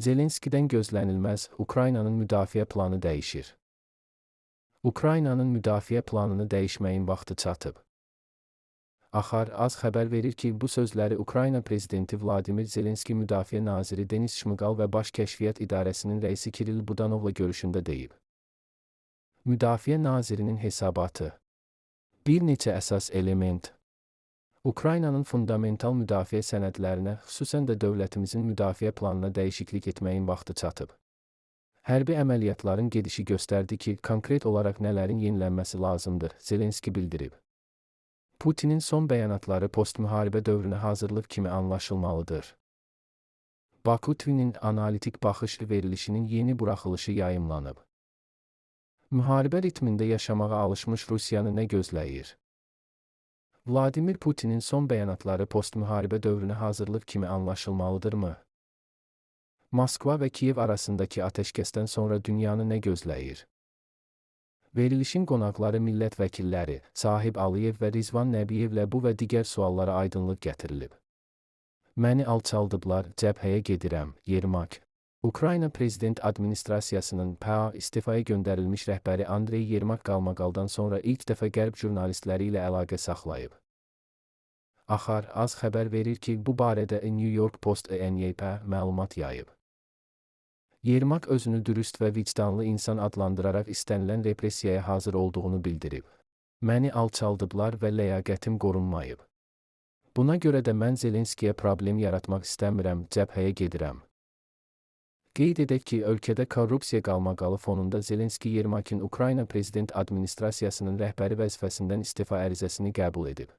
Zelenskidən gözlənilməz, Ukraynanın müdafiə planı dəyişir. Ukraynanın müdafiə planını dəyişməyin vaxtı çatıb. Axar az xəbər verir ki, bu sözləri Ukrayna prezidenti Vladimir Zelenski Müdafiə naziri Denis Şmıqal və Baş Kəşfiyyat İdarəsinin rəisi Kiril Budanovla görüşündə deyib. Müdafiə nazirinin hesabatı. Bir neçə əsas element. Ukraynanın fundamental müdafiə sənədlərinə, xüsusən də dövlətimizin müdafiə planına dəyişiklik etməyin vaxtı çatıb. Hərbi əməliyyatların gedişi göstərdi ki, konkret olaraq nələrin yenilənməsi lazımdır, Zelenski bildirib. Putinin son bəyanatları postmüharibə dövrünə hazırlıq kimi anlaşılmalıdır. Baku TV'nin analitik baxış verilişinin yeni buraxılışı yayımlanıb. Müharibə ritmində yaşamağa alışmış Rusiyanı nə gözləyir? Vladimir Putinin son bəyanatları postmüharibə dövrünə hazırlıq kimi anlaşılmalıdırmı? Moskva və Kiyev arasındakı atəşkəsdən sonra dünyanı nə gözləyir? Verilişin qonaqları millət vəkilləri Sahib Aliyev və Rizvan Nəbiyevlə bu və digər suallara aydınlıq gətirilib. Məni alçaldıblar, cəbhəyə gedirəm, Yermak. Ukrayna Prezident Administrasiyasının PA istifaya göndərilmiş rəhbəri Andrey Yermak qalmaqaldan sonra ilk dəfə Qərb jurnalistləri ilə əlaqə saxlayıb. Axar az xəbər verir ki, bu barədə New York Post NYP məlumat yayıb. Yermak özünü dürüst və vicdanlı insan adlandıraraq istənilən repressiyaya hazır olduğunu bildirib. Məni alçaldıblar və ləyaqətim qorunmayıb. Buna görə də mən Zelenskiyə problem yaratmaq istəmirəm, cəbhəyə gedirəm. Qeyd edək ki, ölkədə korrupsiya qalmaqalı fonunda Zelenski Yermakin Ukrayna Prezident Administrasiyasının rəhbəri vəzifəsindən istifa ərizəsini qəbul edib.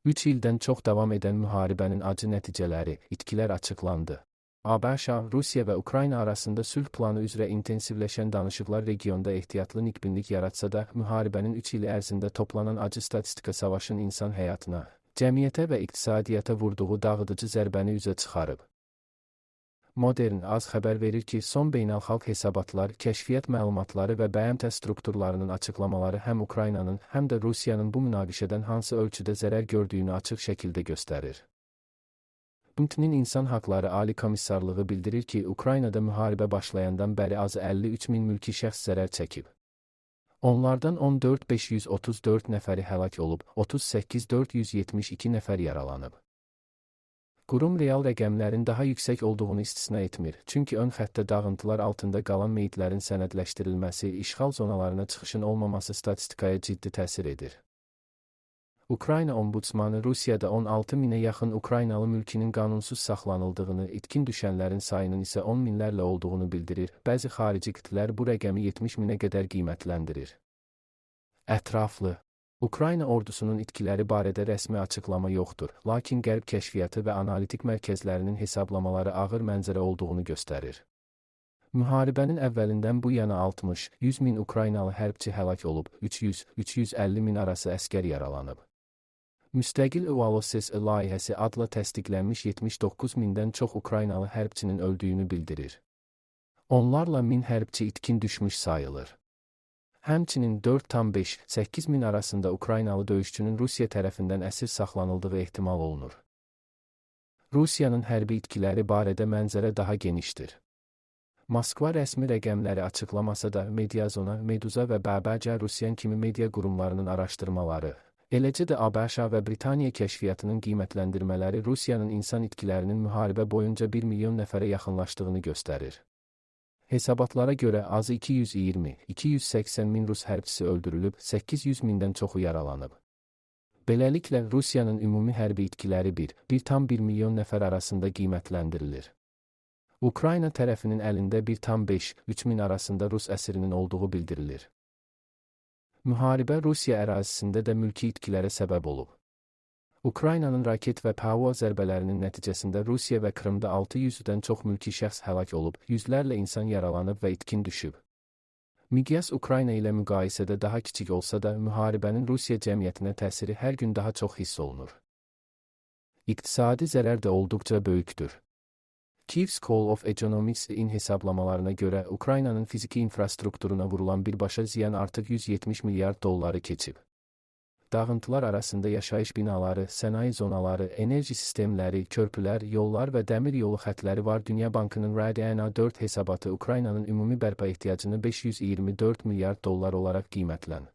3 ildən çox davam edən müharibənin acı nəticələri, itkilər açıqlandı. ABŞ, Rusiya və Ukrayna arasında sülh planı üzrə intensivləşən danışıqlar regionda ehtiyatlı nikbinlik yaratsa da, müharibənin 3 ili ərzində toplanan acı statistika savaşın insan həyatına, cəmiyyətə və iqtisadiyyata vurduğu dağıdıcı zərbəni üzə çıxarıb. Modern az xəbər verir ki, son beynəlxalq hesabatlar, kəşfiyyat məlumatları və BMT strukturlarının açıqlamaları həm Ukraynanın, həm də Rusiyanın bu münaqişədən hansı ölçüdə zərər gördüyünü açıq şəkildə göstərir. BMT-nin İnsan Haqları Ali Komissarlığı bildirir ki, Ukraynada müharibə başlayandan bəri azı 53 min mülki şəxs zərər çəkib. Onlardan 14.534 nəfəri həlak olub, 38.472 nəfər yaralanıb. Qurum real rəqəmlərin daha yüksək olduğunu istisna etmir, çünki ön xəttə dağıntılar altında qalan meyitlərin sənədləşdirilməsi, işğal zonalarına çıxışın olmaması statistikaya ciddi təsir edir. Ukrayna ombudsmanı Rusiyada 16 minə yaxın Ukraynalı mülkinin qanunsuz saxlanıldığını, itkin düşənlərin sayının isə 10 minlərlə olduğunu bildirir. Bəzi xarici qitlər bu rəqəmi 70 minə qədər qiymətləndirir. Ətraflı. Ukrayna ordusunun itkiləri barədə rəsmi açıqlama yoxdur, lakin Qərb kəşfiyyatı və analitik mərkəzlərinin hesablamaları ağır mənzərə olduğunu göstərir. Müharibənin əvvəlindən bu yana 60-100 min Ukraynalı hərbçi həlak olub, 300-350 min arası əskər yaralanıb. Müstəqil Uvaloses layihəsi adla təsdiqlənmiş 79 mindən çox Ukraynalı hərbçinin öldüyünü bildirir. Onlarla 1000 hərbçi itkin düşmüş sayılır. Həmçinin 4,5-8 min arasında Ukraynalı döyüşçünün Rusiya tərəfindən əsir saxlanıldığı ehtimal olunur. Rusiyanın hərbi itkiləri barədə mənzərə daha genişdir. Moskva rəsmi rəqəmləri açıqlamasa da Mediazona, Meduza və BBC Rusiyan kimi media qurumlarının araşdırmaları, eləcə də ABŞ və Britaniya kəşfiyyatının qiymətləndirmələri Rusiyanın insan itkilərinin müharibə boyunca 1 milyon nəfərə yaxınlaşdığını göstərir. Hesabatlara görə azı 220-280 min Rus hərbçisi öldürülüb, 800 mindən çoxu yaralanıb. Beləliklə, Rusiyanın ümumi hərbi itkiləri 1,1 milyon nəfər arasında qiymətləndirilir. Ukrayna tərəfinin əlində 1,5-3 min arasında Rus əsirinin olduğu bildirilir. Müharibə Rusiya ərazisində də mülki itkilərə səbəb olub. Ukraynanın raket və PAO zərbələrinin nəticəsində Rusiya və Krımda 600-dən çox mülki şəxs həlak olub, yüzlərlə insan yaralanıb və itkin düşüb. Miqyas Ukrayna ilə müqayisədə daha kiçik olsa da, müharibənin Rusiya cəmiyyətinə təsiri hər gün daha çox hiss olunur. İqtisadi zərər də olduqca böyükdür. Kyiv School of Economics-in hesablamalarına görə Ukraynanın fiziki infrastrukturuna vurulan birbaşa ziyan artıq 170 milyard dolları keçib. Dağıntılar arasında yaşayış binaları, sənaye zonaları, enerji sistemləri, körpülər, yollar və dəmir yolu xətləri var. Dünya Bankının RDNA 4 hesabatı Ukraynanın ümumi bərpa ehtiyacını $524 milyard olaraq qiymətləndi.